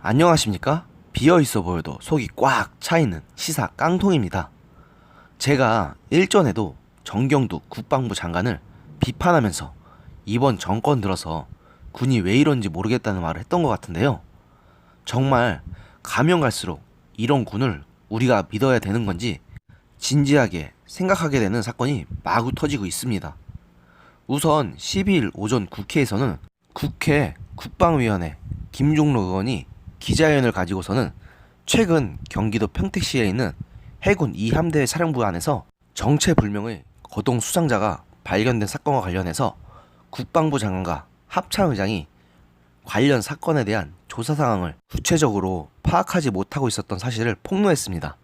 안녕하십니까? 비어있어 보여도 속이 꽉 차있는 시사 깡통입니다. 제가 일전에도 정경두 국방부 장관을 비판하면서 이번 정권 들어서 군이 왜 이런지 모르겠다는 말을 했던 것 같은데요. 정말 가면 갈수록 이런 군을 우리가 믿어야 되는 건지 진지하게 생각하게 되는 사건이 마구 터지고 있습니다. 우선 12일 오전 국회에서는 국회 국방위원회 김종로 의원이 기자회견을 가지고서는 최근 경기도 평택시에 있는 해군 2함대 사령부 안에서 정체불명의 거동 수상자가 발견된 사건과 관련해서 국방부 장관과 합참 의장이 관련 사건에 대한 조사 상황을 구체적으로 파악하지 못하고 있었던 사실을 폭로했습니다.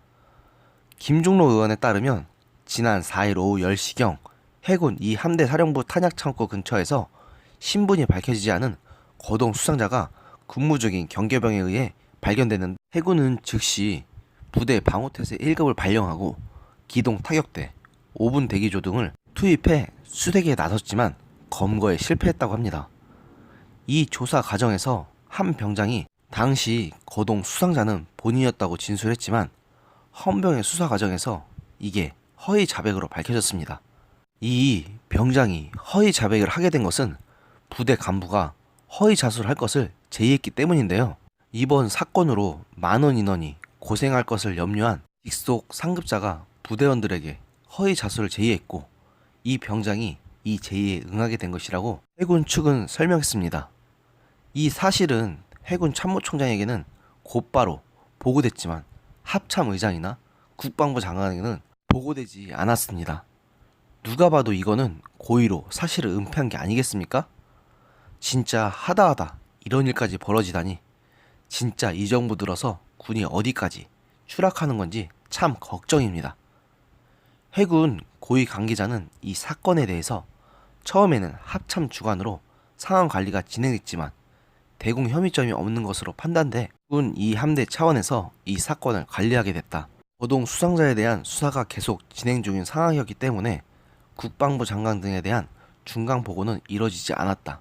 김종로 의원에 따르면 지난 4일 오후 10시경 해군 2함대 사령부 탄약창고 근처에서 신분이 밝혀지지 않은 거동 수상자가 근무 중인 경계병에 의해 발견됐는데 해군은 즉시 부대 방호태세 1급을 발령하고 기동 타격대, 5분 대기조 등을 투입해 수색에 나섰지만 검거에 실패했다고 합니다. 이 조사 과정에서 한 병장이 당시 거동 수상자는 본인이었다고 진술했지만 헌병의 수사 과정에서 이게 허위 자백으로 밝혀졌습니다. 이 병장이 허위 자백을 하게 된 것은 부대 간부가 허위 자수를 할 것을 제의했기 때문인데요. 이번 사건으로 많은 인원이 고생할 것을 염려한 직속 상급자가 부대원들에게 허위 자수를 제의했고 이 병장이 이 제의에 응하게 된 것이라고 해군 측은 설명했습니다. 이 사실은 해군 참모총장에게는 곧바로 보고됐지만 합참 의장이나 국방부 장관에게는 보고되지 않았습니다. 누가 봐도 이거는 고의로 사실을 은폐한 게 아니겠습니까? 진짜 하다하다 이런 일까지 벌어지다니 진짜 이 정부 들어서 군이 어디까지 추락하는 건지 참 걱정입니다. 해군 고위 관계자는 이 사건에 대해서 처음에는 합참 주관으로 상황 관리가 진행됐지만 대공 혐의점이 없는 것으로 판단돼 군 2함대 차원에서 이 사건을 관리하게 됐다. 거동 수상자에 대한 수사가 계속 진행 중인 상황이었기 때문에 국방부 장관 등에 대한 중간 보고는 이뤄지지 않았다.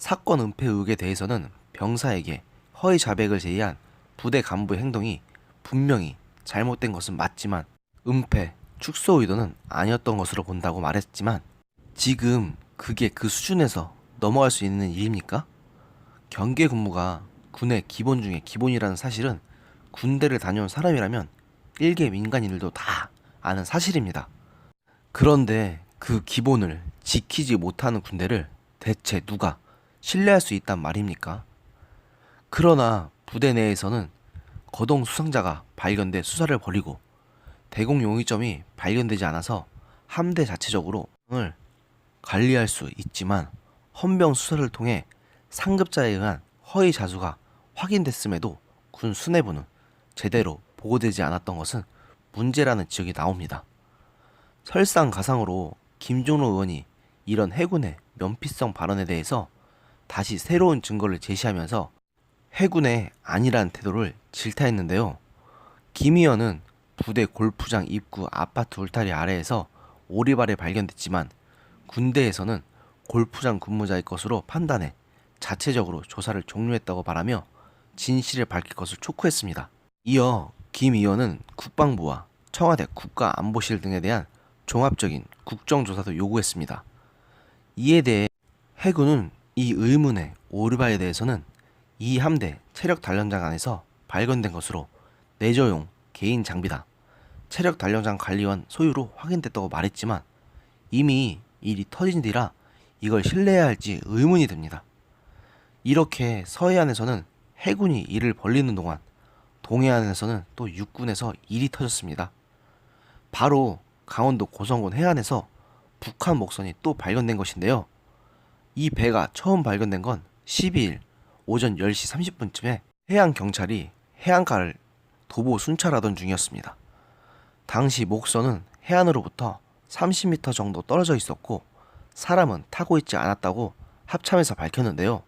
사건 은폐 의혹에 대해서는 병사에게 허위 자백을 제의한 부대 간부의 행동이 분명히 잘못된 것은 맞지만 은폐, 축소 의도는 아니었던 것으로 본다고 말했지만 지금 그게 그 수준에서 넘어갈 수 있는 일입니까? 경계 근무가 군의 기본 중에 기본이라는 사실은 군대를 다녀온 사람이라면 일개 민간인들도 다 아는 사실입니다. 그런데 그 기본을 지키지 못하는 군대를 대체 누가 신뢰할 수 있단 말입니까? 그러나 부대 내에서는 거동 수상자가 발견돼 수사를 벌이고 대공 용의점이 발견되지 않아서 함대 자체적으로 을 관리할 수 있지만 헌병 수사를 통해 상급자에 의한 허위 자수가 확인됐음에도 군 수뇌부는 제대로 보고되지 않았던 것은 문제라는 지적이 나옵니다. 설상가상으로 김종로 의원이 이런 해군의 면피성 발언에 대해서 다시 새로운 증거를 제시하면서 해군의 아니란 태도를 질타했는데요. 김 의원은 부대 골프장 입구 아파트 울타리 아래에서 오리발이 발견됐지만 군대에서는 골프장 근무자의 것으로 판단해 자체적으로 조사를 종료했다고 말하며 진실을 밝힐 것을 촉구했습니다. 이어 김 의원은 국방부와 청와대 국가안보실 등에 대한 종합적인 국정조사도 요구했습니다. 이에 대해 해군은 이 의문의 오리발에 대해서는 이 함대 체력 단련장 안에서 발견된 것으로 내저용 개인 장비다. 체력 단련장 관리원 소유로 확인됐다고 말했지만 이미 일이 터진 뒤라 이걸 신뢰해야 할지 의문이 듭니다. 이렇게 서해안에서는 해군이 일을 벌리는 동안 동해안에서는 또 육군에서 일이 터졌습니다. 바로 강원도 고성군 해안에서 북한 목선이 또 발견된 것인데요. 이 배가 처음 발견된 건 12일 오전 10시 30분쯤에 해양경찰이 해안가를 도보 순찰하던 중이었습니다. 당시 목선은 해안으로부터 30m 정도 떨어져 있었고 사람은 타고 있지 않았다고 합참에서 밝혔는데요.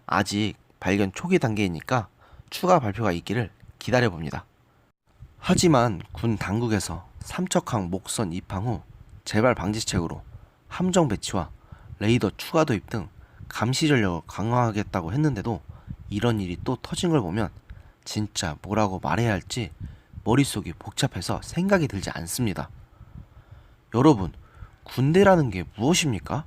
아직 발견 초기 단계이니까 추가 발표가 있기를 기다려봅니다. 하지만 군 당국에서 삼척항 목선 입항 후 재발 방지책으로 함정 배치와 레이더 추가 도입 등 감시 전력을 강화하겠다고 했는데도 이런 일이 또 터진 걸 보면 진짜 뭐라고 말해야 할지 머릿속이 복잡해서 생각이 들지 않습니다. 여러분, 군대라는 게 무엇입니까?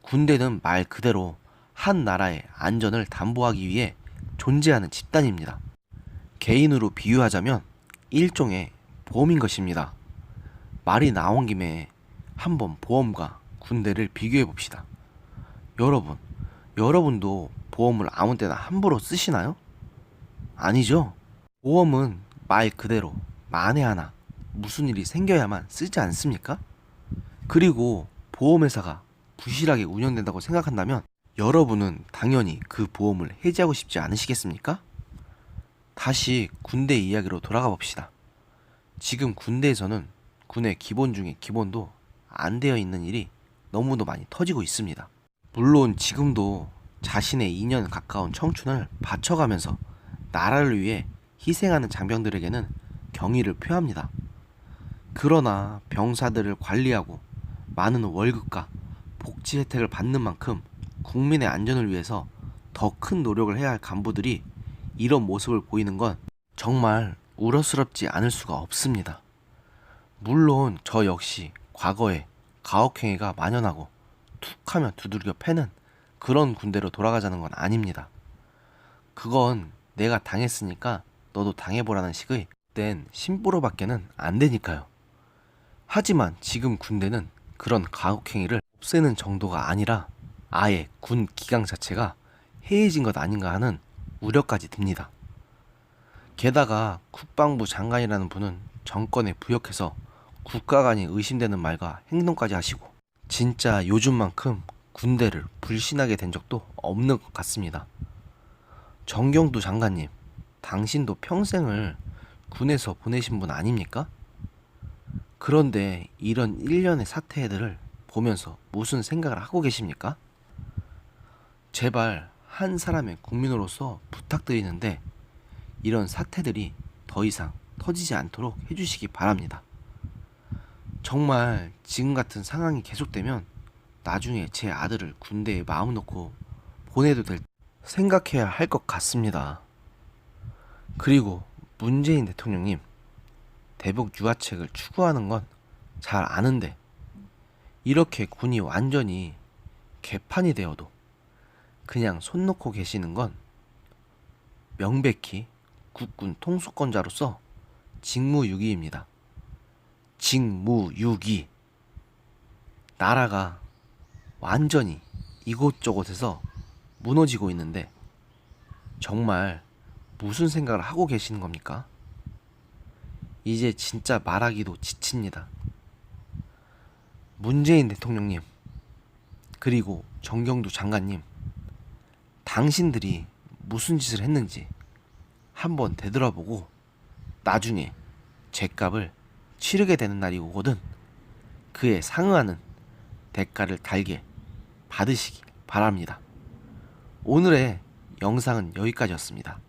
군대는 말 그대로 한 나라의 안전을 담보하기 위해 존재하는 집단입니다. 개인으로 비유하자면 일종의 보험인 것입니다. 말이 나온 김에 한번 보험과 군대를 비교해 봅시다. 여러분도 보험을 아무 때나 함부로 쓰시나요? 아니죠? 보험은 말 그대로 만에 하나 무슨 일이 생겨야만 쓰지 않습니까? 그리고 보험회사가 부실하게 운영된다고 생각한다면 여러분은 당연히 그 보험을 해지하고 싶지 않으시겠습니까? 다시 군대 이야기로 돌아가 봅시다. 지금 군대에서는 군의 기본 중에 기본도 안 되어 있는 일이 너무도 많이 터지고 있습니다. 물론 지금도 자신의 2년 가까운 청춘을 바쳐가면서 나라를 위해 희생하는 장병들에게는 경의를 표합니다. 그러나 병사들을 관리하고 많은 월급과 복지 혜택을 받는 만큼 국민의 안전을 위해서 더 큰 노력을 해야 할 간부들이 이런 모습을 보이는 건 정말 우러스럽지 않을 수가 없습니다. 물론 저 역시 과거에 가혹행위가 만연하고 툭하면 두들겨 패는 그런 군대로 돌아가자는 건 아닙니다. 그건 내가 당했으니까 너도 당해보라는 식의 땐 심부로밖에는 안 되니까요. 하지만 지금 군대는 그런 가혹행위를 없애는 정도가 아니라 아예 군 기강 자체가 해이해진 것 아닌가 하는 우려까지 듭니다. 게다가 국방부 장관이라는 분은 정권에 부역해서 국가 간이 의심되는 말과 행동까지 하시고 진짜 요즘만큼 군대를 불신하게 된 적도 없는 것 같습니다. 정경두 장관님, 당신도 평생을 군에서 보내신 분 아닙니까? 그런데 이런 일련의 사태들을 보면서 무슨 생각을 하고 계십니까? 제발 한 사람의 국민으로서 부탁드리는데 이런 사태들이 더 이상 터지지 않도록 해주시기 바랍니다. 정말 지금 같은 상황이 계속되면 나중에 제 아들을 군대에 마음 놓고 보내도 될 생각해야 할 것 같습니다. 그리고 문재인 대통령님, 대북 유화책을 추구하는 건 잘 아는데 이렇게 군이 완전히 개판이 되어도 그냥 손 놓고 계시는 건 명백히 국군 통수권자로서 직무유기입니다. 직무유기. 나라가 완전히 이곳저곳에서 무너지고 있는데 정말 무슨 생각을 하고 계시는 겁니까? 이제 진짜 말하기도 지칩니다. 문재인 대통령님, 그리고 정경두 장관님, 당신들이 무슨 짓을 했는지 한번 되돌아보고 나중에 죗값을 치르게 되는 날이 오거든 그에 상응하는 대가를 달게 받으시기 바랍니다. 오늘의 영상은 여기까지였습니다.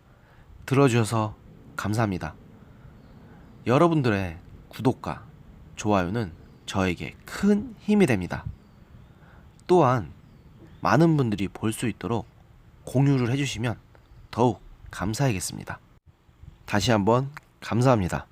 들어주셔서 감사합니다. 여러분들의 구독과 좋아요는 저에게 큰 힘이 됩니다. 또한 많은 분들이 볼 수 있도록 공유를 해주시면 더욱 감사하겠습니다. 다시 한번 감사합니다.